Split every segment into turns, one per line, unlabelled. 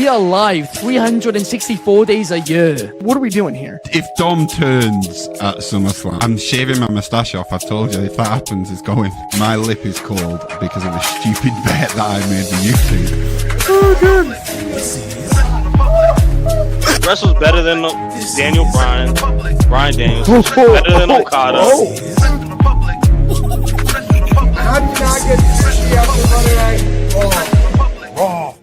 We are live 364 days a year.
What are we doing here?
If Dom turns at SummerSlam, I'm shaving my moustache off. I've told you, if that happens, it's going. My lip is cold because of a stupid bet that I made with YouTube.
Oh, good.
Wrestle's better than Daniel Bryan Daniels. Better than Okada.
How did you not get sushi after Monday Night Raw?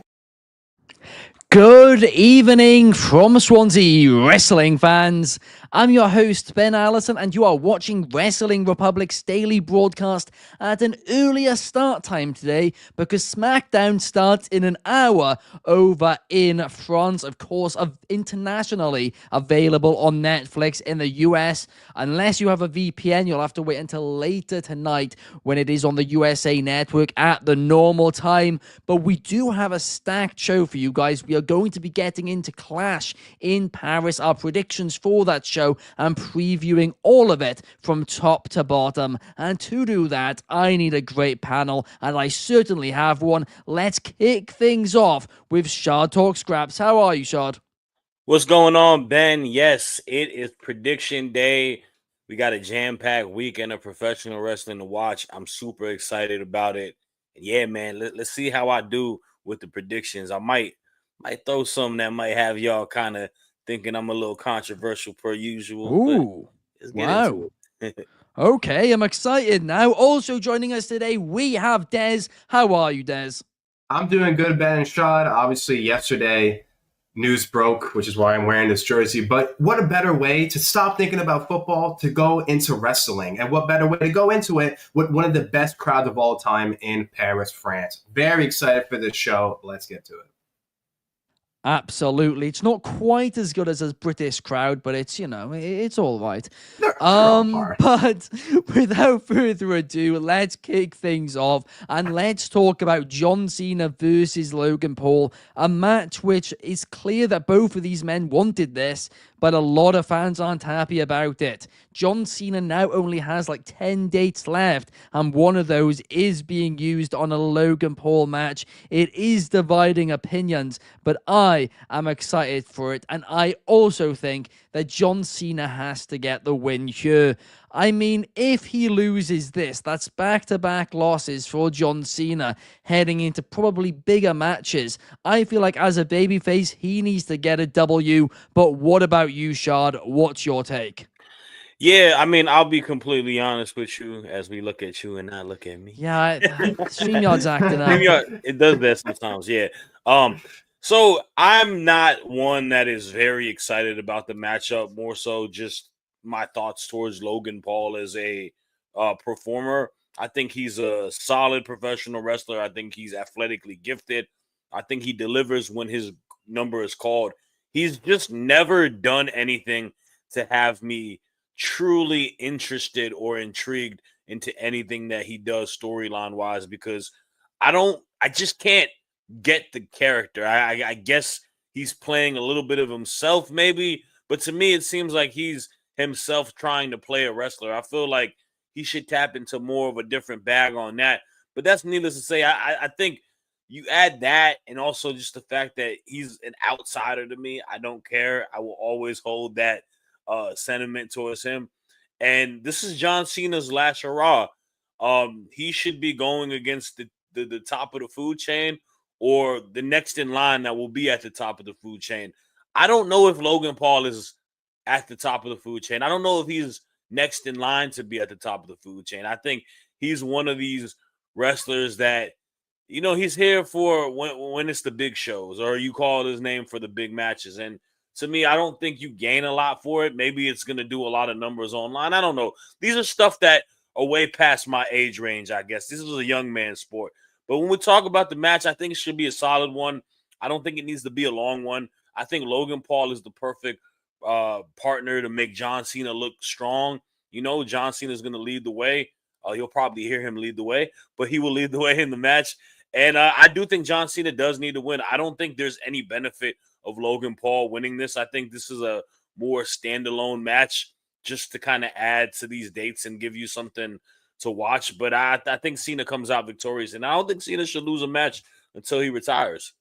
Good evening from Swansea, wrestling fans. I'm your host, Ben Allison, and you are watching Wrestling Republic's daily broadcast at an earlier start time today because SmackDown starts in an hour over in France, of course, internationally available on Netflix in the US. Unless you have a VPN, you'll have to wait until later tonight when it is on the USA Network at the normal time. But we do have a stacked show for you guys. We are going to be getting into Clash in Paris, our predictions for that show, and previewing all of it from top to bottom. And to do that, I need a great panel, and I certainly have one. Let's kick things off with Shad Talk Scraps. How are you, Shad?
What's going on, Ben? Yes, it is prediction day. We got a jam-packed weekend of professional wrestling to watch. I'm super excited about it. And yeah, man, let's see how I do with the predictions. I might throw some that might have y'all kind of thinking I'm a little controversial per usual.
Ooh, wow. Okay, I'm excited now. Also joining us today, we have Dez. How are you, Dez?
I'm doing good, Ben and Shad. Obviously, yesterday, news broke, which is why I'm wearing this jersey. But what a better way to stop thinking about football, to go into wrestling. And what better way to go into it with one of the best crowds of all time in Paris, France. Very excited for this show. Let's get to it.
Absolutely. It's not quite as good as a British crowd, but it's, it's all right. But without further ado, let's kick things off and let's talk about John Cena versus Logan Paul, a match which is clear that both of these men wanted this, but a lot of fans aren't happy about it. John Cena now only has like 10 dates left, and one of those is being used on a Logan Paul match. It is dividing opinions, but I am excited for it, and I also think that John Cena has to get the win here. I mean, if he loses this, that's back-to-back losses for John Cena heading into probably bigger matches. I feel like as a babyface, he needs to get a W, but what about you, Shad? What's your take?
Yeah, I mean, I'll be completely honest with you as we look at you and not look at me.
Yeah, StreamYard's acting up.
StreamYard, it does that sometimes, yeah. So I'm not one that is very excited about the matchup, more so just my thoughts towards Logan Paul as a performer. I think he's a solid professional wrestler. I think he's athletically gifted. I think he delivers when his number is called. He's just never done anything to have me truly interested or intrigued into anything that he does storyline wise, because I just can't get the character. I guess he's playing a little bit of himself maybe, but to me it seems like he's himself trying to play a wrestler. I feel like he should tap into more of a different bag on that, but that's needless to say. I think you add that and also just the fact that he's an outsider to me. I don't care. I will always hold that sentiment towards him. And this is John Cena's last hurrah. He should be going against the top of the food chain or the next in line that will be at the top of the food chain. I don't know if Logan Paul is at the top of the food chain. I don't know if he's next in line to be at the top of the food chain. I think he's one of these wrestlers that, he's here for when it's the big shows or you call his name for the big matches. And to me, I don't think you gain a lot for it. Maybe it's going to do a lot of numbers online. I don't know. These are stuff that are way past my age range, I guess. This is a young man's sport. But when we talk about the match, I think it should be a solid one. I don't think it needs to be a long one. I think Logan Paul is the perfect partner to make John Cena look strong. John Cena is going to lead the way. You'll probably hear him lead the way, but he will lead the way in the match. And I do think John Cena does need to win. I don't think there's any benefit of Logan Paul winning this. I think this is a more standalone match just to kind of add to these dates and give you something to watch. But I think Cena comes out victorious, and I don't think Cena should lose a match until he retires.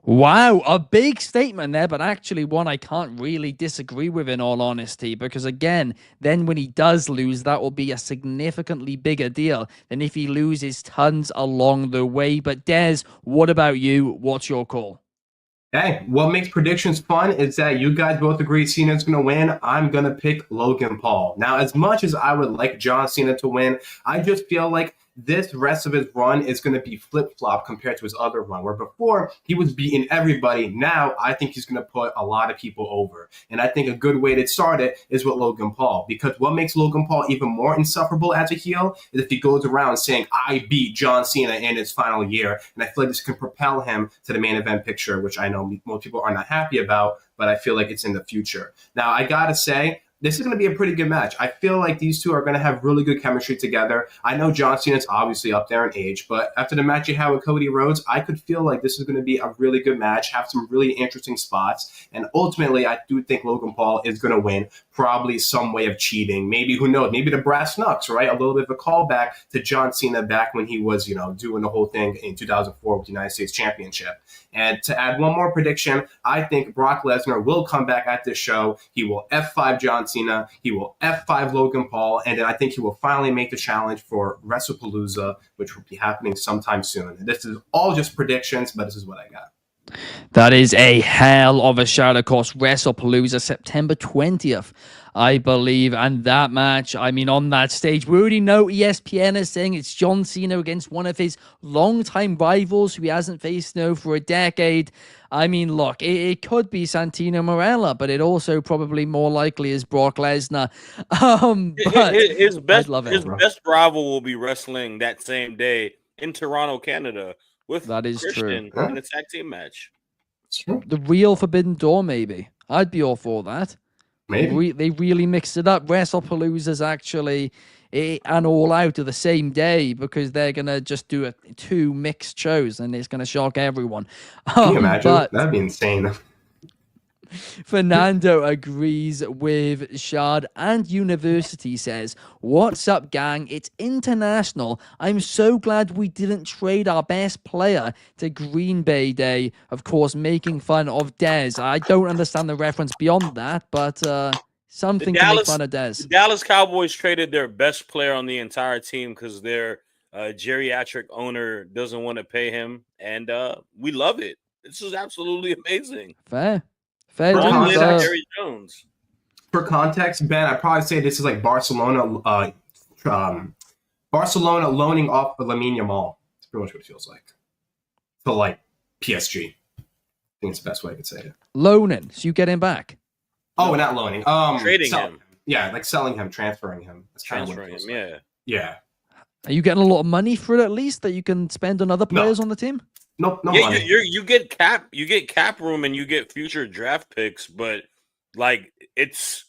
Wow, a big statement there, but actually one I can't really disagree with in all honesty, because again, then when he does lose, that will be a significantly bigger deal than if he loses tons along the way. But Des, what about you? What's your call?
Hey, what makes predictions fun is that you guys both agree Cena's going to win. I'm going to pick Logan Paul. Now, as much as I would like John Cena to win, I just feel like this rest of his run is going to be flip-flop compared to his other run, where before he was beating everybody. Now I think he's going to put a lot of people over. And I think a good way to start it is with Logan Paul, because what makes Logan Paul even more insufferable as a heel is if he goes around saying, I beat John Cena in his final year. And I feel like this can propel him to the main event picture, which I know most people are not happy about, but I feel like it's in the future. Now, I got to say, this is going to be a pretty good match. I feel like these two are going to have really good chemistry together. I know John Cena's obviously up there in age, but after the match you had with Cody Rhodes, I could feel like this is going to be a really good match, have some really interesting spots. And ultimately, I do think Logan Paul is going to win, probably some way of cheating. Maybe, who knows, maybe the brass knucks, right? A little bit of a callback to John Cena back when he was, doing the whole thing in 2004 with the United States Championship. And to add one more prediction, I think Brock Lesnar will come back at this show. He will F5 John Cena. He will F5 Logan Paul. And then I think he will finally make the challenge for WrestlePalooza, which will be happening sometime soon. And this is all just predictions, but this is what I got.
That is a hell of a shout. Of course, WrestlePalooza, September 20th, I believe. And that match, I mean, on that stage, we already know ESPN is saying it's John Cena against one of his longtime rivals who he hasn't faced for a decade. I mean, look, it could be Santino Marella, but it also probably more likely is Brock Lesnar. But
his best,
love it,
his best rival will be wrestling that same day in Toronto, Canada, with
that is
Christian
true.
in a tag team match.
The real Forbidden Door, maybe. I'd be all for that.
Maybe.
They really mixed it up. WrestlePalooza's actually an All Out of the same day, because they're going to just do two mixed shows and it's going to shock everyone.
Can you imagine? That'd be insane.
Fernando agrees with Shad, and University says, what's up, gang? It's international. I'm so glad we didn't trade our best player to Green Bay Day. Of course, making fun of Dez. I don't understand the reference beyond that, but something to make fun of Dez.
The Dallas Cowboys traded their best player on the entire team because their geriatric owner doesn't want to pay him, and we love it. This is absolutely amazing.
Fair.
Jerry Jones.
For context, Ben, I'd probably say this is like Barcelona loaning off Lamine Yamal. That's pretty much what it feels like. To like PSG. I think it's the best way I could say it.
Loaning, so you get him back.
Oh, not loaning.
Trading him.
Yeah, like selling him, transferring him. That's
transferring him, yeah.
Like. Yeah.
Are you getting a lot of money for it at least that you can spend on other players on the team?
No
yeah,
money.
You get cap room and you get future draft picks, but like it's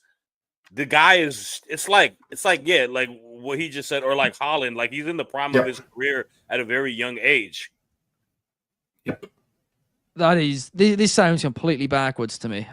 like what he just said, or like Holland, like he's in the prime of his career at a very young age.
Yep.
This sounds completely backwards to me.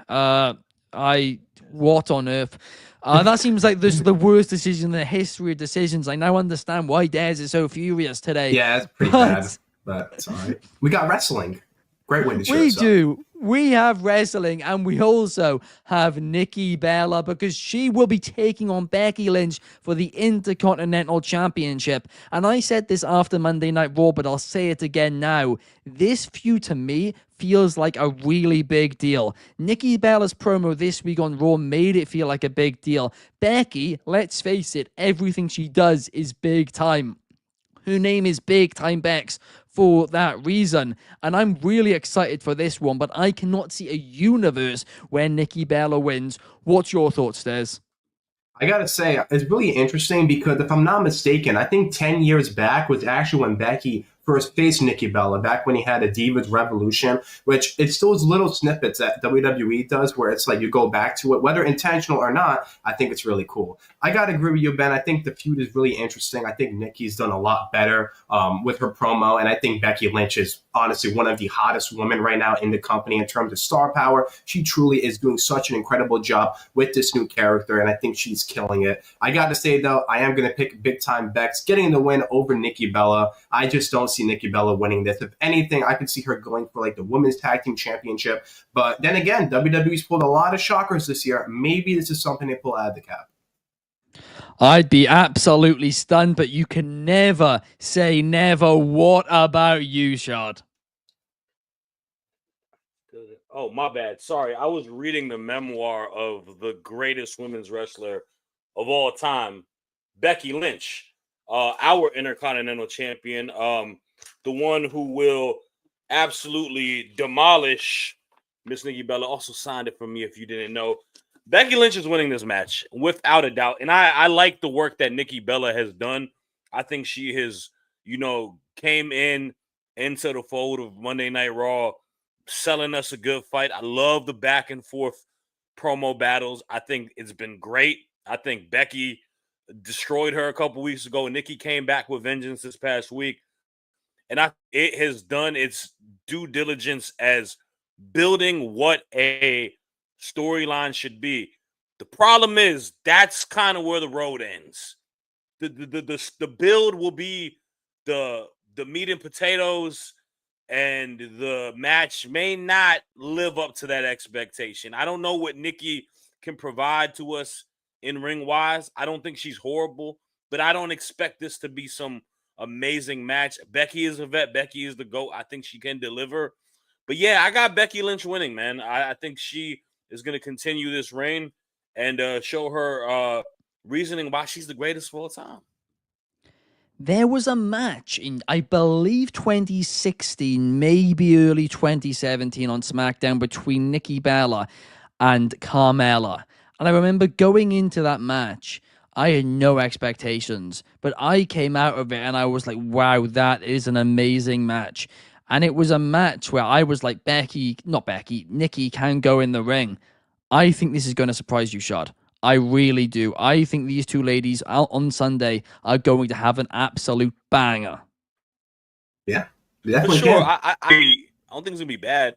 What on earth? That seems like this is the worst decision in the history of decisions. I now understand why Dez is so furious today.
Yeah, it's pretty bad. But it's all right. We got wrestling. Great way to show
We do. We have wrestling, and we also have Nikki Bella, because she will be taking on Becky Lynch for the Intercontinental Championship. And I said this after Monday Night Raw, but I'll say it again now. This feud to me feels like a really big deal. Nikki Bella's promo this week on Raw made it feel like a big deal. Becky, let's face it, everything she does is big time. Her name is Big Time Bex for that reason. And I'm really excited for this one, but I cannot see a universe where Nikki Bella wins. What's your thoughts, Des?
I gotta say, it's really interesting because if I'm not mistaken, I think 10 years back was actually when Becky first faced Nikki Bella, back when he had a Divas Revolution, which it's those little snippets that WWE does where it's like you go back to it, whether intentional or not. I think it's really cool. I gotta agree with you, Ben. I think the feud is really interesting. I think Nikki's done a lot better with her promo, and I think Becky Lynch is honestly one of the hottest women right now in the company in terms of star power. She truly is doing such an incredible job with this new character, and I think she's killing it. I gotta say, though, I am gonna pick Big Time Bex getting the win over Nikki Bella. I just don't see see Nikki Bella winning this. If anything, I could see her going for like the Women's Tag Team Championship. But then again, WWE's pulled a lot of shockers this year. Maybe this is something they pull out of the cap.
I'd be absolutely stunned, but you can never say never. What about you, Shad?
Oh, my bad. Sorry. I was reading the memoir of the greatest women's wrestler of all time, Becky Lynch, our Intercontinental Champion, the one who will absolutely demolish Miss Nikki Bella. Also signed it for me if you didn't know. Becky Lynch is winning this match without a doubt. And I like the work that Nikki Bella has done. I think she has, came into the fold of Monday Night Raw, selling us a good fight. I love the back and forth promo battles. I think it's been great. I think Becky destroyed her a couple weeks ago. Nikki came back with vengeance this past week. And it has done its due diligence as building what a storyline should be. The problem is that's kind of where the road ends. The build will be the meat and potatoes, and the match may not live up to that expectation. I don't know what Nikki can provide to us in ring wise. I don't think she's horrible, but I don't expect this to be some amazing match. Becky is a vet. Becky is the GOAT. I think she can deliver. But yeah, I got Becky Lynch winning, man. I think she is going to continue this reign and show her reasoning why she's the greatest of all time.
There was a match in, I believe, 2016, maybe early 2017 on SmackDown between Nikki Bella and Carmella. And I remember going into that match, I had no expectations, but I came out of it and I was like, wow, that is an amazing match. And it was a match where I was like, Nikki can go in the ring. I think this is going to surprise you, Shad. I really do. I think these two ladies out on Sunday are going to have an absolute banger.
Yeah,
for sure. I don't think it's gonna be bad.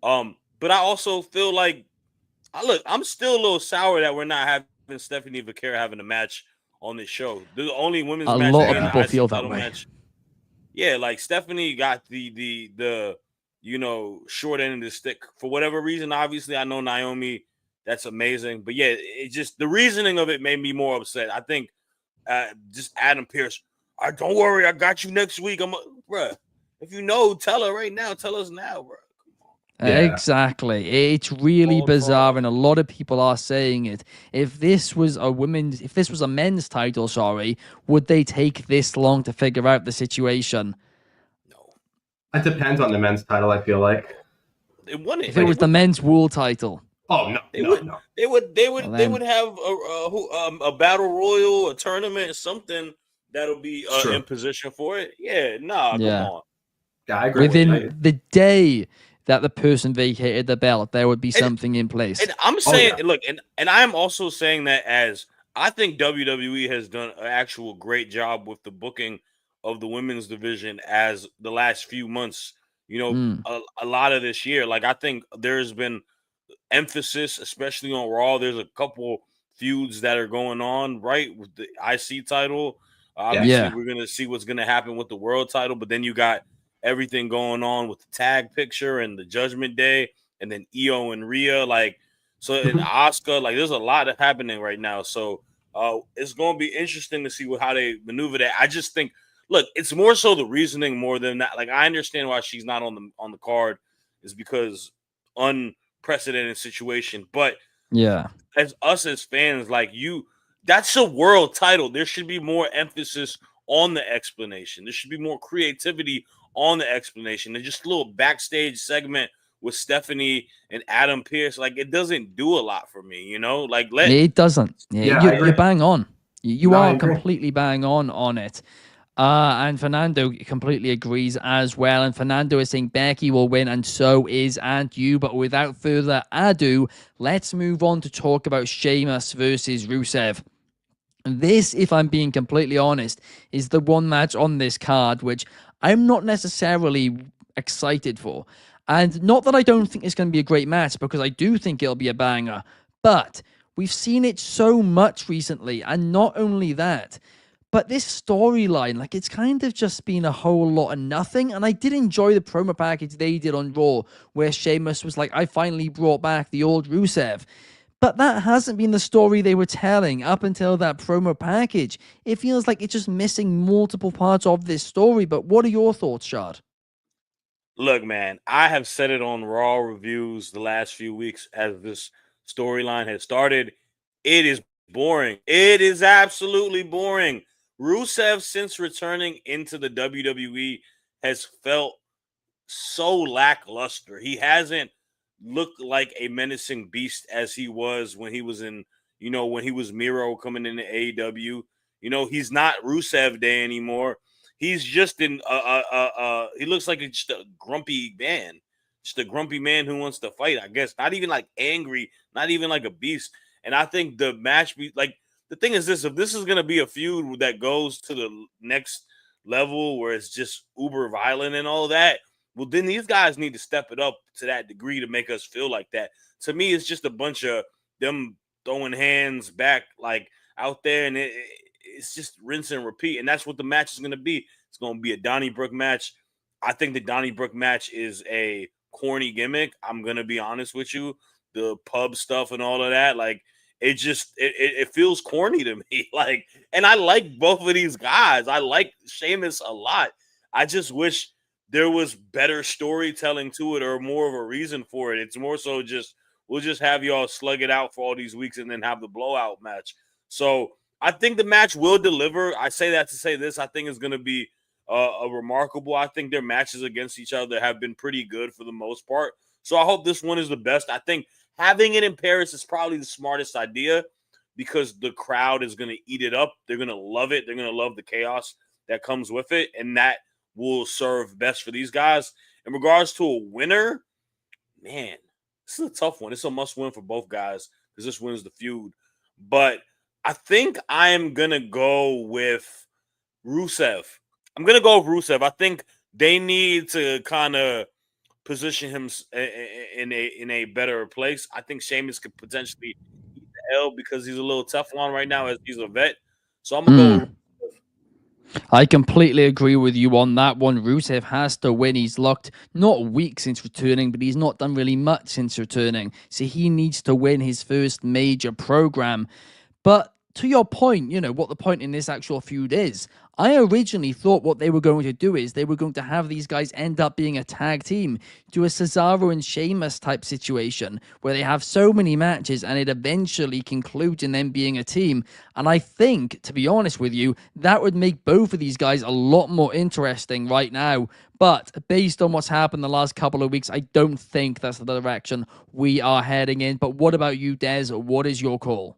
But I also feel like, I'm still a little sour that we're not having Stephanie Vaquera having a match on this show. The only women's match.
A lot of people feel that way.
Match. Yeah, like Stephanie got the short end of the stick for whatever reason. Obviously, I know Naomi, that's amazing, but yeah, it just, the reasoning of it made me more upset. I think just Adam Pearce. Don't worry, I got you next week. Bruh, if you know, tell her right now. Tell us now, bruh.
Yeah. Exactly. It's really bizarre, and a lot of people are saying it. If this was a men's title, would they take this long to figure out the situation?
No.
It depends on the men's title, I feel like.
It wouldn't.
If it was the men's world title.
Oh no, no.
They would have a battle royal, a tournament, something that'll be in position for it. Yeah, come on.
Yeah, I agree.
Within the day that the person vacated the belt, there would be something in place.
And I'm saying, look, and I'm also saying that as I think WWE has done an actual great job with the booking of the women's division as the last few months, a lot of this year. Like, I think there's been emphasis, especially on Raw. There's a couple feuds that are going on, right, with the IC title. Obviously, we're going to see what's going to happen with the world title, but then you got everything going on with the tag picture and the Judgment Day, and then Io and Rhea, and Asuka. Like, there's a lot happening right now. So it's going to be interesting to see how they maneuver that. I just think, look, it's more so the reasoning more than that. Like, I understand why she's not on the card is because unprecedented situation. But
yeah,
as fans, that's a world title. There should be more emphasis on the explanation. There should be more creativity on the explanation. There's just a little backstage segment with Stephanie and Adam Pearce. Like, it doesn't do a lot for me, it
doesn't. You're bang on. You are completely bang on it. And Fernando completely agrees as well. And Fernando is saying Becky will win, and so is Aunt You. But without further ado, let's move on to talk about Sheamus versus Rusev. This, if I'm being completely honest, is the one match on this card which I'm not necessarily excited for. And not that I don't think it's going to be a great match, because I do think it'll be a banger. But we've seen it so much recently. And not only that, But this storyline, like, it's kind of just been a whole lot of nothing. And I did enjoy the promo package they did on Raw, where Sheamus was like, I finally brought back the old Rusev. But that hasn't been the story they were telling up until that promo package. It feels like it's just missing multiple parts of this story. But what are your thoughts, Shad?
Look, man, I have said it on Raw reviews the last few weeks as this storyline has started. It is boring. It is absolutely boring. Rusev, since returning into the WWE, has felt so lackluster. He hasn't looked like a menacing beast as he was when he was in, when he was Miro coming into AEW. He's not Rusev Day anymore. He's just he looks like just a grumpy man. Just a grumpy man who wants to fight, I guess. Not even like angry, not even like a beast. And I think the match, the thing is this, if this is going to be a feud that goes to the next level where it's just uber violent and all that, well, then these guys need to step it up to that degree to make us feel like that. To me, it's just a bunch of them throwing hands back like out there, and it's just rinse and repeat. And that's what the match is going to be. It's going to be a Donnybrook match. I think the Donnybrook match is a corny gimmick. I'm going to be honest with you. The pub stuff and all of that, like, it feels corny to me. Like, and I like both of these guys. I like Sheamus a lot. I just wish there was better storytelling to it or more of a reason for it. It's more so just, we'll just have y'all slug it out for all these weeks and then have the blowout match. So I think the match will deliver. I say that to say this. I think it's going to be a remarkable. I think their matches against each other have been pretty good for the most part. So I hope this one is the best. I think having it in Paris is probably the smartest idea because the crowd is going to eat it up. They're going to love it. They're going to love the chaos that comes with it. And that will serve best for these guys. In regards to a winner, man, this is a tough one. It's a must win for both guys because this wins the feud. But I think I'm going to go with Rusev. I'm going to go with Rusev. I think they need to kind of position him in a better place. I think Sheamus could potentially eat the L because he's a little Teflon right now as he's a vet. So I'm going to go with
I completely agree with you on that one. Rusev has to win. He's looked not weak since returning, but he's not done really much since returning. So he needs to win his first major program. But to your point, what the point in this actual feud is. I originally thought what they were going to do is they were going to have these guys end up being a tag team, do a Cesaro and Sheamus type situation where they have so many matches and it eventually concludes in them being a team. And I think, to be honest with you, that would make both of these guys a lot more interesting right now. But based on what's happened the last couple of weeks, I don't think that's the direction we are heading in. But what about you, Des? What is your call?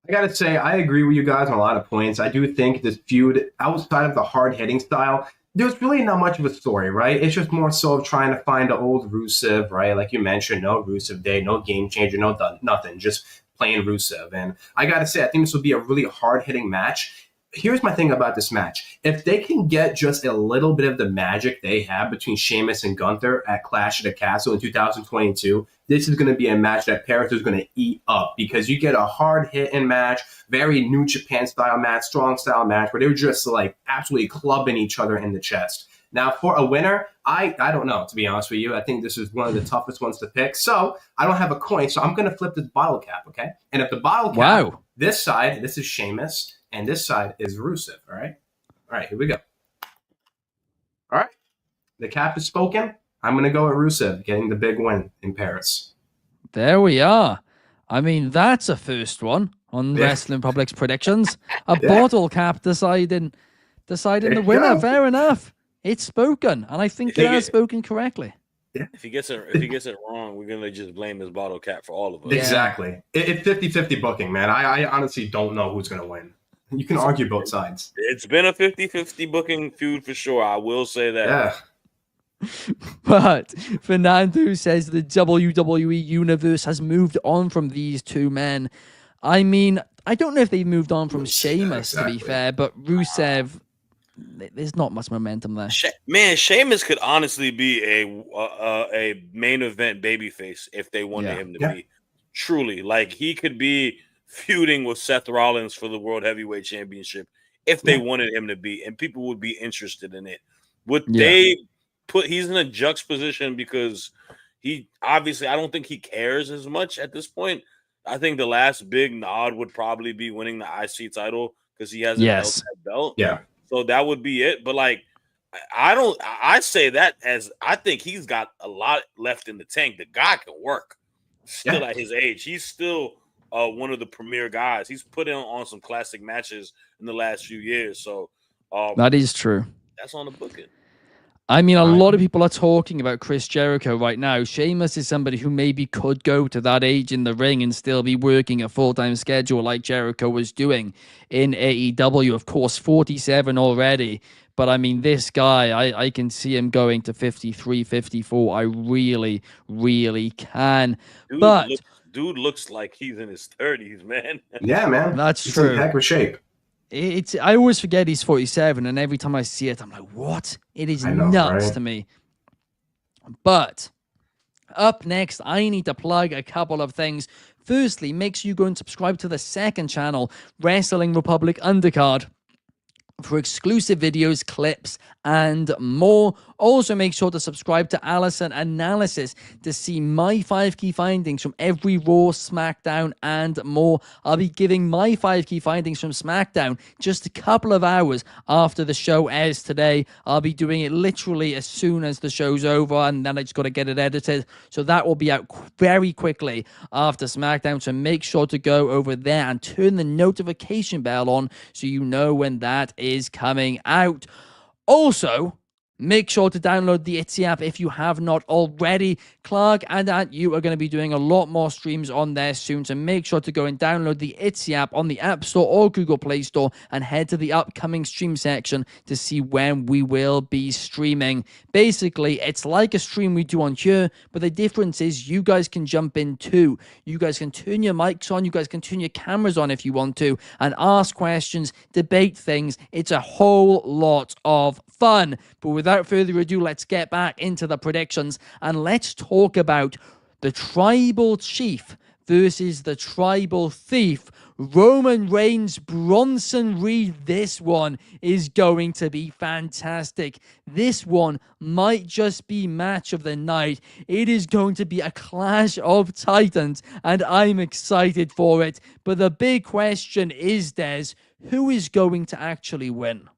I gotta say, I agree with you guys on a lot of points. I do think this feud, outside of the hard-hitting style, there's really not much of a story, right? It's just more so of trying to find the old Rusev, right? Like you mentioned, no Rusev Day, no game changer, no nothing, just plain Rusev. And I gotta say, I think this will be a really hard-hitting match. Here's my thing about this match. If they can get just a little bit of the magic they have between Sheamus and Gunther at Clash of the Castle in 2022, this is going to be a match that Paris is going to eat up because you get a hard-hitting match, very New Japan style match, strong style match, where they're just like absolutely clubbing each other in the chest. Now, for a winner, I don't know, to be honest with you. I think this is one of the toughest ones to pick. So I don't have a coin, so I'm going to flip this bottle cap, okay? And if the bottle cap, this side, this is Sheamus, and this side is Rusev, all right? All right, here we go. All right, the cap is spoken. I'm going to go with Rusev getting the big win in Paris.
There we are. I mean, that's a first one on Wrestling Public's predictions. A bottle cap deciding the winner. Fair enough. It's spoken, and I think it has spoken correctly.
Yeah. If he gets it wrong, we're gonna just blame his bottle cap for all of us.
Exactly. It's 50-50 booking, man. I honestly don't know who's gonna win. You can argue both sides.
It's been a 50-50 booking feud for sure. I will say that.
Yeah.
But Fernando says the WWE Universe has moved on from these two men. I mean, I don't know if they've moved on from Sheamus, to be fair, but Rusev, there's not much momentum there.
Man, Sheamus could honestly be a main event babyface if they wanted him to be. Truly. Like, he could be feuding with Seth Rollins for the World Heavyweight Championship if they wanted him to be, and people would be interested in it. Would
Yeah.
they put? He's in a juxtaposition because he obviously, I don't think he cares as much at this point. I think the last big nod would probably be winning the IC title because he hasn't held
Yes.
that belt.
Yeah.
So that would be it. But like, I say that as I think he's got a lot left in the tank. The guy can work still
Yeah.
at his age. He's still one of the premier guys. He's put in on some classic matches in the last few years. So
That is true.
that's on the booking.
I mean, a
Right.
lot of people are talking about Chris Jericho right now. Sheamus is somebody who maybe could go to that age in the ring and still be working a full-time schedule like Jericho was doing in AEW. Of course, 47 already. But I mean, this guy, I can see him going to 53, 54. I really, really can. But
Dude looks like he's in his 30s, man.
Yeah, man.
That's
He's
true.
in heck of shape.
I always forget he's 47, and every time I see it, I'm like, what? It is
I know,
nuts
right?
to me. But up next, I need to plug a couple of things. Firstly, make sure you go and subscribe to the second channel, Wrestling Republic Undercard, for exclusive videos, clips, and more. Also, make sure to subscribe to Allison Analysis to see my 5 key findings from every Raw, SmackDown, and more. I'll be giving my 5 key findings from SmackDown just a couple of hours after the show airs today. I'll be doing it literally as soon as the show's over, and then I just got to get it edited. So that will be out very quickly after SmackDown. So make sure to go over there and turn the notification bell on so you know when that is coming out. Also, make sure to download the Etsy app if you have not already. Clark and you are going to be doing a lot more streams on there soon, so make sure to go and download the Etsy app on the App Store or Google Play Store and head to the upcoming stream section to see when we will be streaming. Basically, it's like a stream we do on here, but the difference is you guys can jump in too. You guys can turn your mics on, you guys can turn your cameras on if you want to, and ask questions, debate things. It's a whole lot of fun. But without further ado, let's get back into the predictions and let's talk about the tribal chief versus the tribal thief. Roman Reigns, Bronson Reed. This one is going to be fantastic. This one might just be match of the night. It is going to be a clash of titans, and I'm excited for it. But the big question is, Des, who is going to actually win?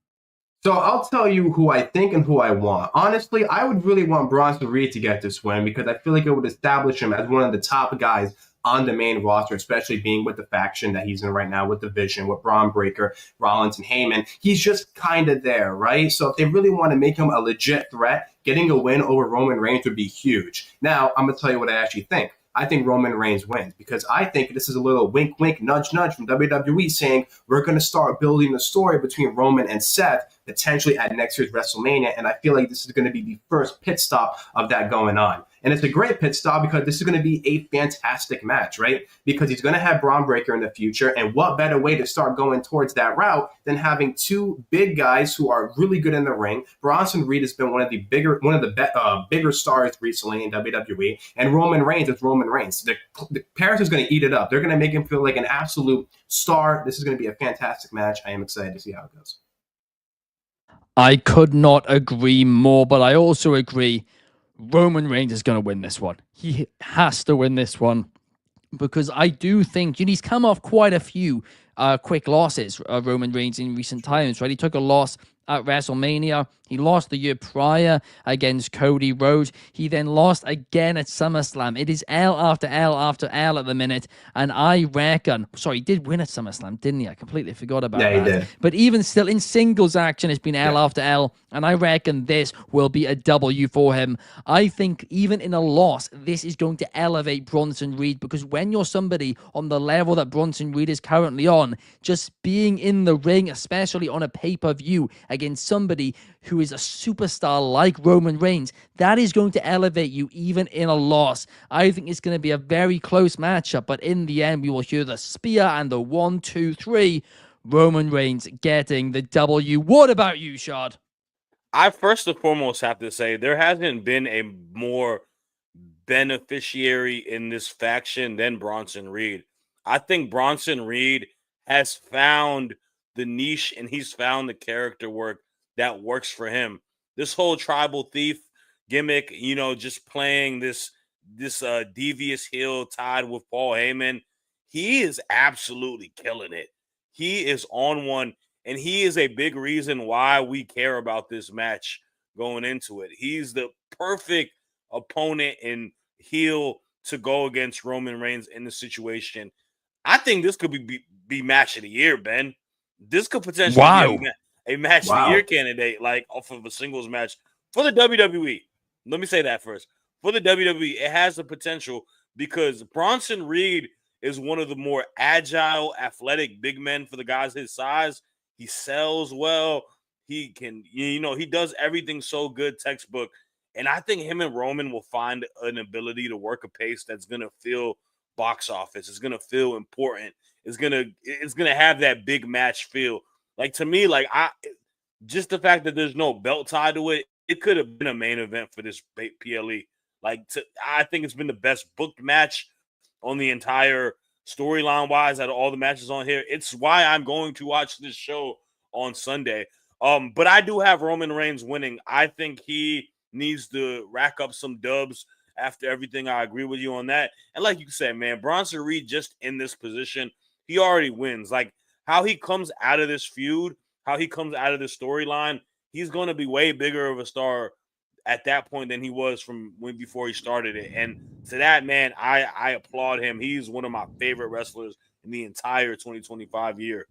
So I'll tell you who I think and who I want. Honestly, I would really want Bronson Reed to get this win because I feel like it would establish him as one of the top guys on the main roster, especially being with the faction that he's in right now with the Vision, with Braun Breaker, Rollins, and Heyman. He's just kind of there, right? So if they really want to make him a legit threat, getting a win over Roman Reigns would be huge. Now, I'm going to tell you what I actually think. I think Roman Reigns wins because I think this is a little wink, wink, nudge, nudge from WWE saying we're going to start building the story between Roman and Seth potentially at next year's WrestleMania. And I feel like this is going to be the first pit stop of that going on. And it's a great pit stop because this is going to be a fantastic match, right? Because he's going to have Braun Breaker in the future. And what better way to start going towards that route than having two big guys who are really good in the ring. Bronson Reed has been one of the bigger stars recently in WWE. And Roman Reigns is Roman Reigns. The Paris is going to eat it up. They're going to make him feel like an absolute star. This is going to be a fantastic match. I am excited to see how it goes.
I could not agree more, but I also agree Roman Reigns is going to win this one. He has to win this one because I do think he's come off quite a few quick losses, Roman Reigns, in recent times, right? He took a loss at WrestleMania. He lost the year prior against Cody Rhodes. He then lost again at SummerSlam. It is L after L after L at the minute. And I reckon, sorry, he did win at SummerSlam, didn't he? I completely forgot about that.
Yeah, he did.
But even still, in singles action, it's been L after L. And I reckon this will be a W for him. I think even in a loss, this is going to elevate Bronson Reed because when you're somebody on the level that Bronson Reed is currently on, just being in the ring, especially on a pay-per-view against somebody who is a superstar like Roman Reigns, that is going to elevate you even in a loss. I think it's going to be a very close matchup, but in the end, we will hear the spear and the 1, 2, 3. Roman Reigns getting the W. What about you, Shad?
I first and foremost have to say there hasn't been a more beneficiary in this faction than Bronson Reed. I think Bronson Reed has found the niche and he's found the character work that works for him. This whole tribal thief gimmick, just playing this devious heel tied with Paul Heyman, he is absolutely killing it. He is on one, and he is a big reason why we care about this match going into it. He's the perfect opponent and heel to go against Roman Reigns in the situation. I think this could be match of the year, Ben. This could potentially be a match of the year candidate, like off of a singles match for the WWE. Let me say that first. For the WWE, it has the potential because Bronson Reed is one of the more agile, athletic big men for the guys his size. He sells well. He can, he does everything so good, textbook. And I think him and Roman will find an ability to work a pace that's going to feel box office. It's going to feel important. It's going to have that big match feel. Like, to me, like, just the fact that there's no belt tied to it, it could have been a main event for this PLE. Like, I think it's been the best booked match on the entire storyline wise out of all the matches on here. It's why I'm going to watch this show on Sunday. But I do have Roman Reigns winning. I think he needs to rack up some dubs after everything. I agree with you on that. And like you said, man, Bronson Reed just in this position, he already wins. Like, how he comes out of this feud, how he comes out of this storyline, he's going to be way bigger of a star at that point than he was from before he started it. And to that, man, I applaud him. He's one of my favorite wrestlers in the entire 2025 year.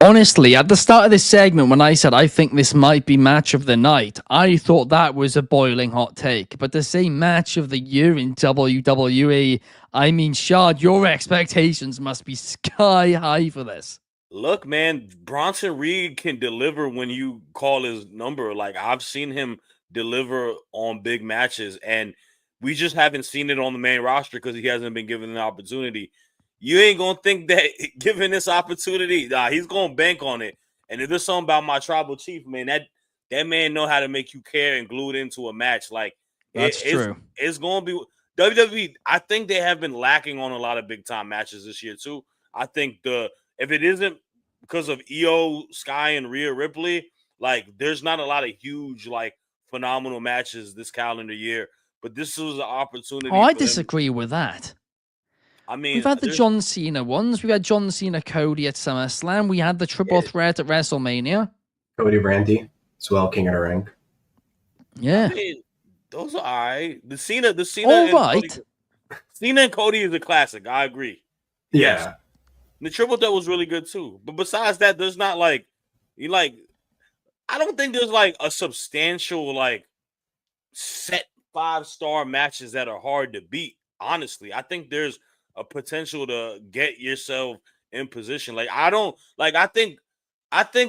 Honestly, at the start of this segment, when I said I think this might be match of the night, I thought that was a boiling hot take. But to say match of the year in WWE, I mean, Shad, your expectations must be sky high for this.
Look, man, Bronson Reed can deliver when you call his number. Like, I've seen him deliver on big matches, and we just haven't seen it on the main roster because he hasn't been given an opportunity. You ain't going to think that given this opportunity, he's going to bank on it. And if there's something about my tribal chief, man, that man know how to make you care and glue it into a match. Like,
that's true.
It's going to be WWE. I think they have been lacking on a lot of big time matches this year too. I think if it isn't because of Io Sky and Rhea Ripley, like, there's not a lot of huge, like, phenomenal matches this calendar year. But this was an opportunity.
Oh, I disagree with that.
I mean,
we've had the John Cena ones. We've had John Cena Cody at SummerSlam. We had the triple threat at WrestleMania.
Cody Randy as well, King of the Ring.
Yeah.
I mean, those are all right. The Cena
all right.
Cena and Cody is a classic. I agree.
Yeah.
Yes. The triple threat was really good too. But besides that, there's not I don't think there's like a substantial like set 5-star matches that are hard to beat. Honestly, I think there's a potential to get yourself in position. Like, I think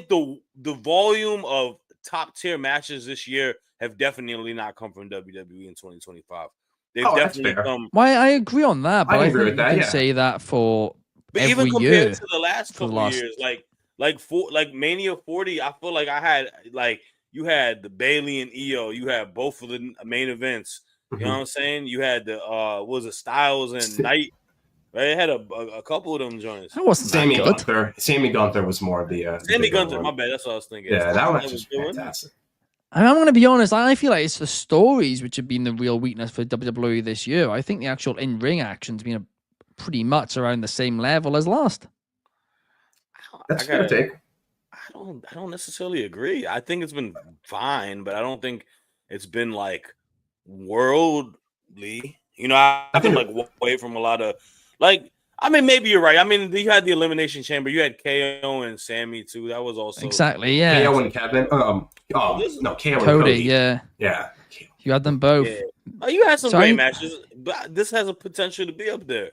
the volume of top tier matches this year have definitely not come from WWE in 2025. They've definitely come.
Well, I agree on that, but I
agree
think
with that,
you can say that for
but
every
even compared
year
to the last couple of years, like Mania 40, I feel like I had you had the Bailey and Io, you had both of the main events. You know what I'm saying? You had the Styles and Knight. Right? It had a couple of them joints.
That wasn't
Sammy
that good.
Gunther. Sammy Gunther was more of the
Sammy Gunther. My bad. That's what I was thinking.
Yeah, that was fantastic.
I'm going to be honest. I feel like it's the stories which have been the real weakness for WWE this year. I think the actual in-ring action's been pretty much around the same level as last.
That's a fair take.
I don't necessarily agree. I think it's been fine, but I don't think it's been like worldly. I've been like away from a lot of maybe you're right. I mean, you had the Elimination Chamber. You had KO and Sammy too. That was also
exactly
KO and Kevin. KO and Cody.
Yeah. You had them both.
Yeah. Oh, you had some great matches, but this has a potential to be up there.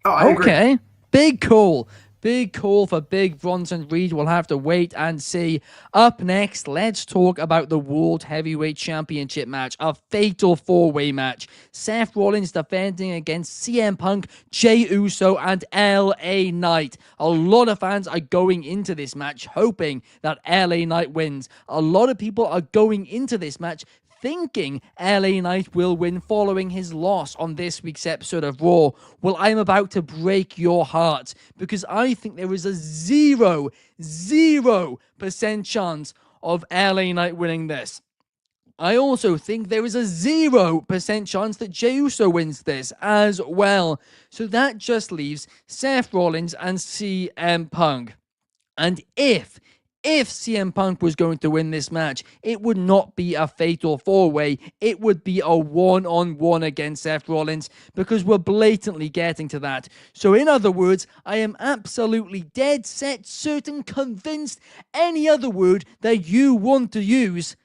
Oh, I
okay.
agree.
Big call. Big call for Big Bronson Reed. We'll have to wait and see. Up next, let's talk about the World Heavyweight Championship match, a fatal four-way match. Seth Rollins defending against CM Punk, Jey Uso, and LA Knight. A lot of fans are going into this match hoping that LA Knight wins. A lot of people are going into this match thinking LA Knight will win following his loss on this week's episode of Raw, well, I'm about to break your heart because I think there is a 0% chance of LA Knight winning this. I also think there is a 0% chance that Jey Uso wins this as well. So that just leaves Seth Rollins and CM Punk. And if CM Punk was going to win this match, it would not be a fatal 4-way. It would be a one-on-one against Seth Rollins because we're blatantly getting to that. So in other words, I am absolutely dead set, certain, convinced, any other word that you want to use,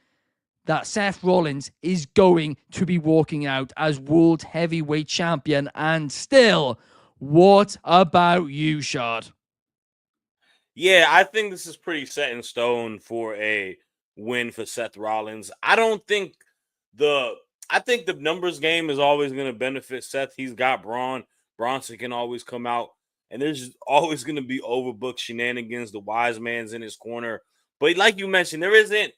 that Seth Rollins is going to be walking out as World Heavyweight Champion. And still, what about you, Shad?
Yeah, I think this is pretty set in stone for a win for Seth Rollins. I think the numbers game is always going to benefit Seth. He's got Braun. Bronson can always come out. And there's always going to be overbooked shenanigans. The wise man's in his corner. But like you mentioned, there isn't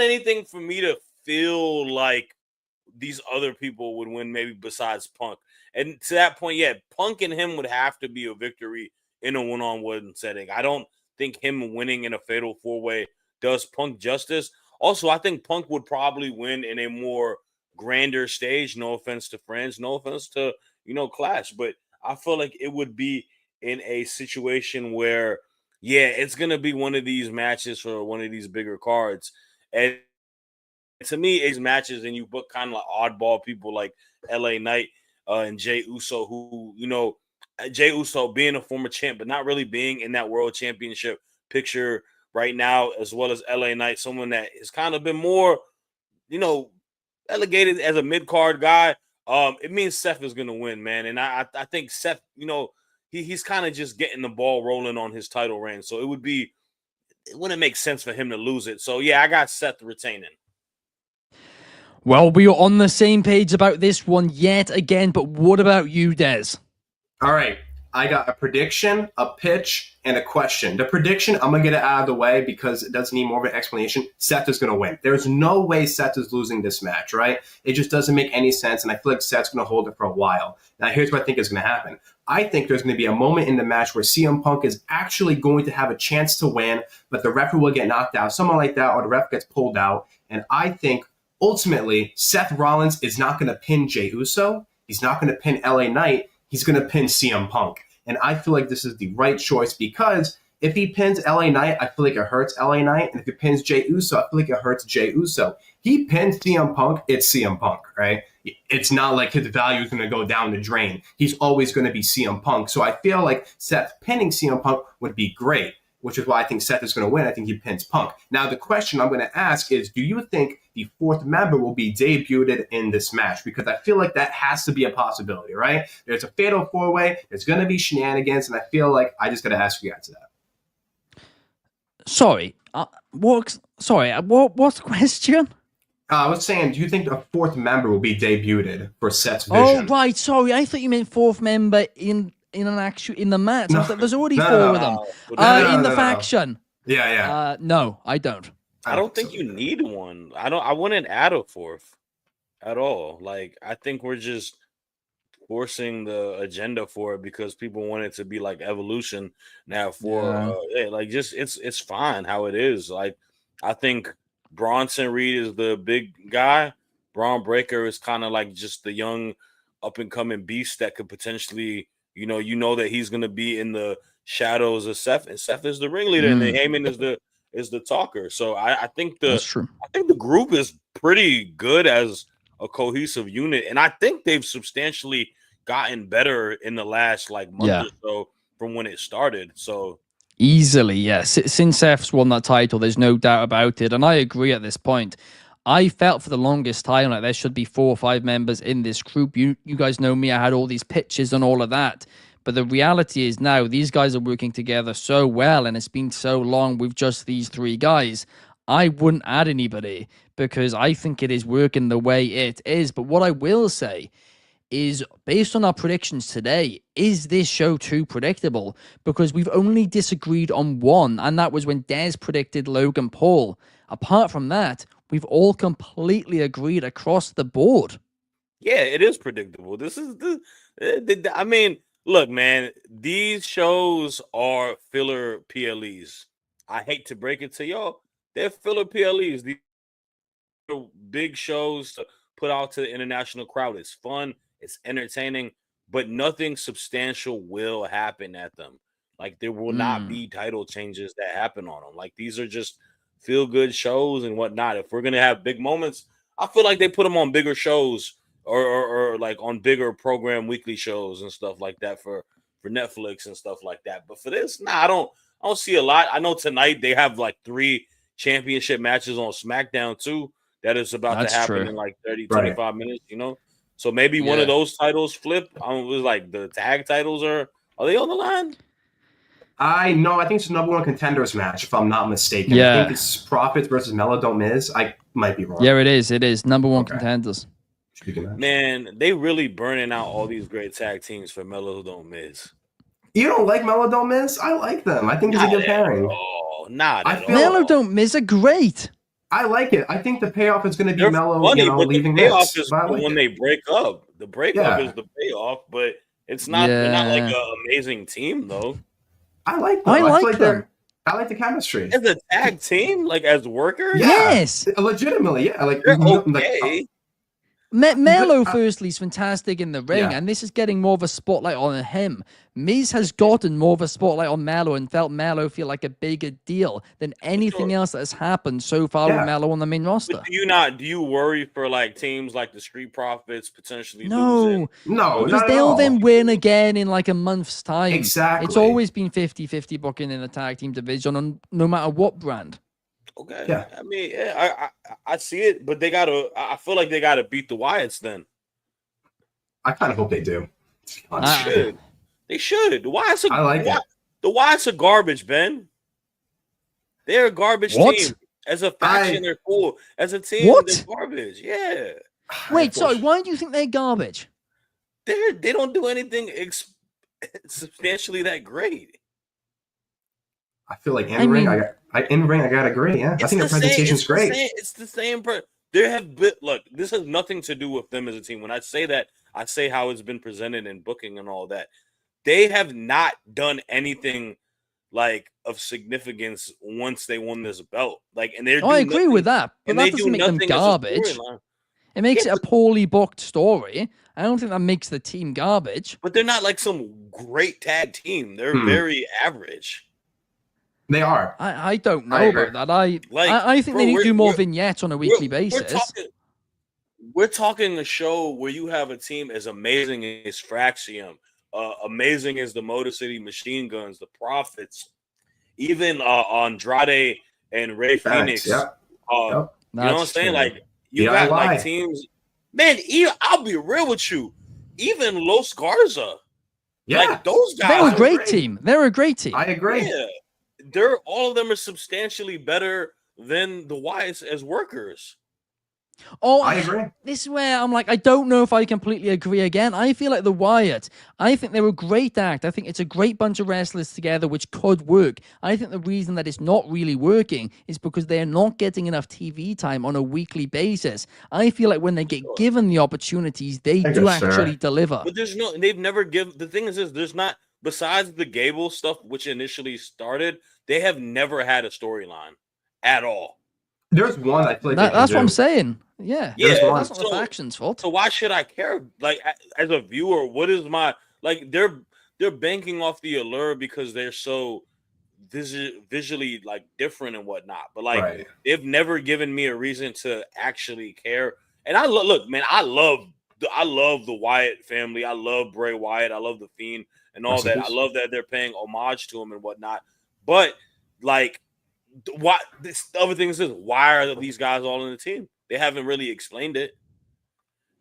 anything for me to feel like these other people would win, maybe besides Punk. And to that point, yeah, Punk and him would have to be a victory in a one-on-one setting. I don't think him winning in a fatal 4-way does Punk justice. Also, I think Punk would probably win in a more grander stage. No offense to Friends, no offense to, Clash, but I feel like it would be in a situation where, yeah, it's going to be one of these matches for one of these bigger cards. And to me, it's matches and you book kind of like oddball people like LA Knight and Jey Uso, who, Jey Uso being a former champ, but not really being in that world championship picture right now, as well as LA Knight, someone that has kind of been more, relegated as a mid-card guy. It means Seth is going to win, man. And I think Seth, he's kind of just getting the ball rolling on his title reign. So it wouldn't make sense for him to lose it. So, yeah, I got Seth retaining.
Well, we are on the same page about this one yet again, but what about you, Des?
All right. I got a prediction, a pitch, and a question. The prediction, I'm going to get it out of the way because it doesn't need more of an explanation. Seth is going to win. There's no way Seth is losing this match, right? It just doesn't make any sense, and I feel like Seth's going to hold it for a while. Now, here's what I think is going to happen. I think there's going to be a moment in the match where CM Punk is actually going to have a chance to win, but the referee will get knocked out, someone like that, or the ref gets pulled out. And I think, ultimately, Seth Rollins is not going to pin Jey Uso. He's not going to pin LA Knight. He's going to pin CM Punk. And I feel like this is the right choice because if he pins LA Knight, I feel like it hurts LA Knight. And if he pins Jey Uso, I feel like it hurts Jey Uso. He pins CM Punk, it's CM Punk, right? It's not like his value is going to go down the drain. He's always going to be CM Punk. So I feel like Seth pinning CM Punk would be great, which is why I think Seth is going to win. I think he pins Punk. Now, the question I'm going to ask is, do you think the fourth member will be debuted in this match? Because I feel like that has to be a possibility, right? There's a fatal 4-way. There's going to be shenanigans, and I feel like I just got to ask you guys that.
Sorry. What's the question?
I was saying, do you think a fourth member will be debuted for Seth's vision?
Oh, right. Sorry. I thought you meant fourth member in the match.
No.
There's already four of them in the faction.
Yeah.
No, I don't.
I don't think you need one. I wouldn't add a fourth at all. Like, I think we're just forcing the agenda for it because people want it to be like Evolution now it's fine how it is. Like, I think Bronson Reed is the big guy. Braun Breaker is kind of like just the young up and coming beast that could potentially, that he's going to be in the shadows of Seth, and Seth is the ringleader, and then Heyman is the talker. So I think
that's true.
I think the group is pretty good as a cohesive unit, and I think they've substantially gotten better in the last month or so from when it started. So
easily, yes. Since Seth's won that title, there's no doubt about it, and I agree at this point. I felt for the longest time like there should be 4 or 5 members in this group. You guys know me. I had all these pitches and all of that. But the reality is now these guys are working together so well, and it's been so long with just these 3 guys. I wouldn't add anybody because I think it is working the way it is. But what I will say is, based on our predictions today, is this show too predictable? Because we've only disagreed on one, and that was when Des predicted Logan Paul. Apart from that, we've all completely agreed across the board.
Yeah, it is predictable. This is I mean, look, man, these shows are filler PLEs. I hate to break it to y'all. They're filler PLEs. These are big shows to put out to the international crowd. It's fun, it's entertaining, but nothing substantial will happen at them. Like there will not be title changes that happen on them. Like these are just feel good shows and whatnot. If we're gonna have big moments, I feel like they put them on bigger shows or like on bigger program weekly shows and stuff like that for Netflix and stuff like that. But for this, nah, I don't see a lot. I know tonight they have like 3 championship matches on SmackDown too. That is about
That's
to happen
true.
in like 30, 25 minutes, you know. So maybe one of those titles flip. It was like the tag titles are they on the line?
I think it's the number 1 contenders match, if I'm not mistaken.
Yeah.
I think it's Profits versus Melo Don't Miz. I might be wrong.
Yeah, it is. It is number 1 contenders.
Man, they really burning out all these great tag teams for Melo Don't Miz.
You don't like Melo Don't Miz? I like them. I think it's a good pairing.
Oh, not at all.
Melo Don't Miz are great.
I like it. I think the payoff is going to be
They're
Melo,
funny, but
leaving
the payoff
Miz.
is
But I like
when
it.
they break up. The breakup is the payoff, but it's not. They're not like an amazing team though.
I like them.
I like them.
I like the chemistry.
As a tag team, like as workers.
Yeah.
Yes.
Legitimately, yeah. Like
They're
like,
okay.
Melo, firstly, is fantastic in the ring,
Yeah.
and this is getting more of a spotlight on him. Miz has gotten more of a spotlight on Melo and felt Melo feel like a bigger deal than anything else that has happened so far with Melo on the main roster.
But do you worry for like teams like the Street Profits potentially losing?
No,
because
not at
they'll
all.
then win again in like a month's time.
Exactly.
It's always been 50-50 booking in the tag team division, on no matter what brand.
Okay.
Yeah.
I mean, I see it, but I feel like they gotta beat the Wyatts then.
I kind of hope they do.
They should. The Wyatts are,
I like it.
The Wyatts are garbage, Ben. They're a garbage team. As a faction, they're cool. As a team, they're garbage. Yeah.
Wait, sorry, why do you think they're garbage?
They don't do anything substantially that great.
I feel like in ring, I gotta agree. Yeah, I think their presentation's great.
It's the same. There have been this has nothing to do with them as a team. When I say that, I say how it's been presented in booking and all that. They have not done anything like of significance once they won this belt. Like, and they're.
I agree with that, but that doesn't make them garbage. It makes it a poorly booked story. I don't think that makes the team garbage.
But they're not like some great tag team. They're very average.
They are.
I don't know about that. I think they need to do more vignettes on a weekly basis.
We're talking a show where you have a team as amazing as Fraxium, amazing as the Motor City Machine Guns, the Profits, even Andrade and Ray Phoenix.
Yep.
You know what I'm saying? Like you
Yeah,
got like teams. Man, I'll be real with you. Even Los Garza.
Yeah.
Like those guys.
They're a great team. They're a great team.
I agree.
Yeah. All of them are substantially better than the Wyatts as workers.
Oh,
I agree.
This is where I'm like, I don't know if I completely agree again. I feel like the Wyatt, I think they're a great act. I think it's a great bunch of wrestlers together, which could work. I think the reason that it's not really working is because they're not getting enough TV time on a weekly basis. I feel like when they get given the opportunities, they do actually deliver.
But they've never given, the thing is this, there's not, besides the Gable stuff, which initially started, they have never had a storyline at all.
There's one I feel like
that's what I'm saying. Yeah, that's not the faction's fault.
So why should I care? Like as a viewer, what is my like? They're banking off the allure because they're so visually like different and whatnot. But like they've never given me a reason to actually care. And I look, man, I love the Wyatt family. I love Bray Wyatt. I love the Fiend and all that. I love that they're paying homage to him and whatnot. But like. Why the other thing is this? Why are these guys all in the team? They haven't really explained it.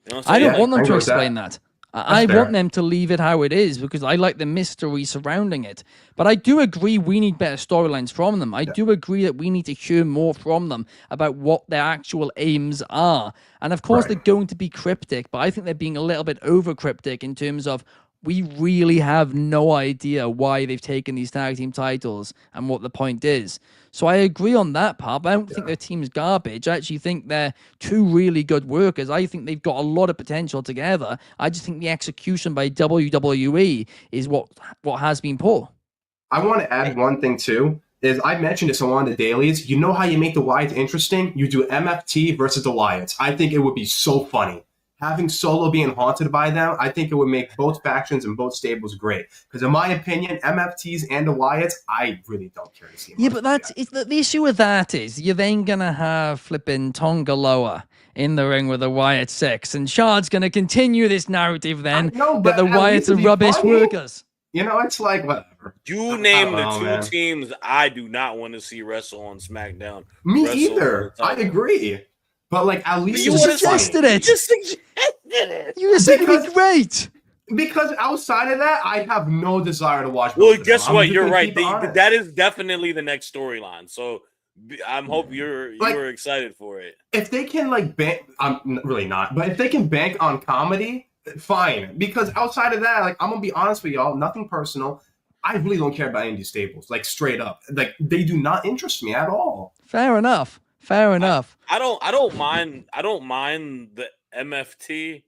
You know what I'm saying?
I don't want them to explain that. I want them to leave it how it is because I like the mystery surrounding it. But I do agree we need better storylines from them. I do agree that we need to hear more from them about what their actual aims are. And of course, they're going to be cryptic, but I think they're being a little bit over cryptic in terms of we really have no idea why they've taken these tag team titles and what the point is. So I agree on that part, but I don't think their team's garbage. I actually think they're two really good workers. I think they've got a lot of potential together. I just think the execution by WWE is what has been poor.
I want to add one thing too. Is I mentioned this on one of the dailies. You know how you make the Wyatts interesting? You do MFT versus the Wyatts. I think it would be so funny. Having Solo being haunted by them, I think it would make both factions and both stables great. Because in my opinion, MFTs and the Wyatts, I really don't care to see them.
Yeah, but the issue with that is you're then going to have flipping Tongaloa in the ring with the Wyatt 6. And Shad's going to continue this narrative then that the Wyatts are rubbish workers.
You know, it's like, whatever.
You name the two teams I do not want to see wrestle on SmackDown.
Me either. I agree. But, like, at least
you suggested it.
You just suggested it.
You said it'd be great.
Because outside of that, I have no desire to watch.
Well, guess what? You're right. That is definitely the next storyline. So I hope you're excited for it.
If they can, like, bank, I'm really not. But if they can bank on comedy, fine. Because outside of that, like, I'm gonna be honest with y'all, nothing personal. I really don't care about any of these stables. Like, straight up, like, they do not interest me at all.
Fair enough. Fair enough.
I don't mind the MFT.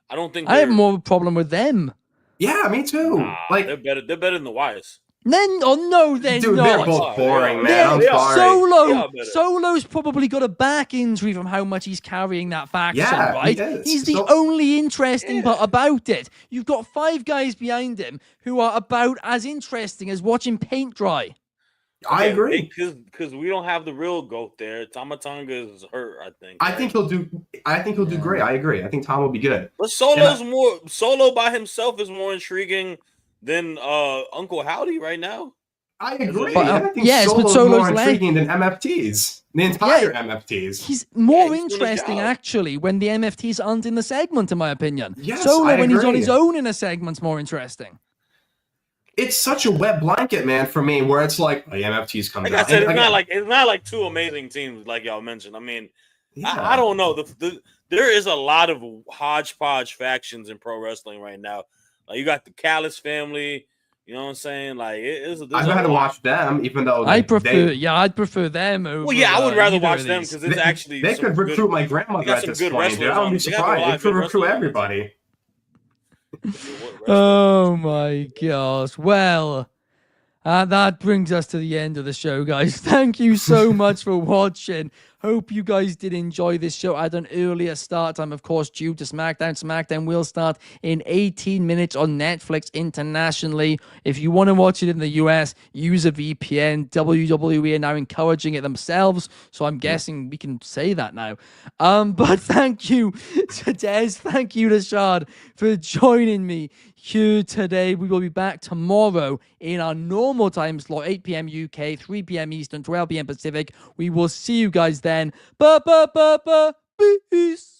I don't think
I have more of a problem with them.
Yeah, me too.
Like they're better than the Wyatts.
Then they're
Dude,
not.
They're both boring, man. I'm sorry.
Solo's probably got a back injury from how much he's carrying that faction, right? He's the only interesting part about it. You've got 5 guys behind him who are about as interesting as watching paint dry.
I agree.
Because we don't have the real GOAT there. Tamatonga is hurt, I think.
I think he'll do great. I agree. I think Tom will be good.
But Solo by himself is more intriguing than Uncle Howdy right now.
I agree.
But,
I think Solo's more intriguing than MFTs. The entire MFTs.
He's more interesting, actually, when the MFTs aren't in the segment, in my opinion.
Yes,
Solo, when he's on his own in a segment's more interesting.
It's such a wet blanket, man, for me, where it's like, the MFTs coming out.
Like I said, it's not like two amazing teams like y'all mentioned. I mean, I don't know. There is a lot of hodgepodge factions in pro wrestling right now. Like, you got the Callis family. You know what I'm saying? Like,
I'd rather watch them, even though
I'd prefer them over.
Well, yeah, I would rather watch them because it's actually
they could recruit my grandmother at this point. I wouldn't be surprised. They could recruit everybody.
Oh my gosh. Well, that brings us to the end of the show, guys. Thank you so much for watching. Hope you guys did enjoy this show at an earlier start time, of course, due to SmackDown. SmackDown will start in 18 minutes on Netflix internationally. If you want to watch it in the US, use a VPN. WWE are now encouraging it themselves, so I'm guessing we can say that now. But thank you to Des, thank you to Shad for joining me here today. We will be back tomorrow in our normal time slot, 8 p.m. UK, 3 p.m. Eastern, 12 p.m. Pacific. We will see you guys then. Peace.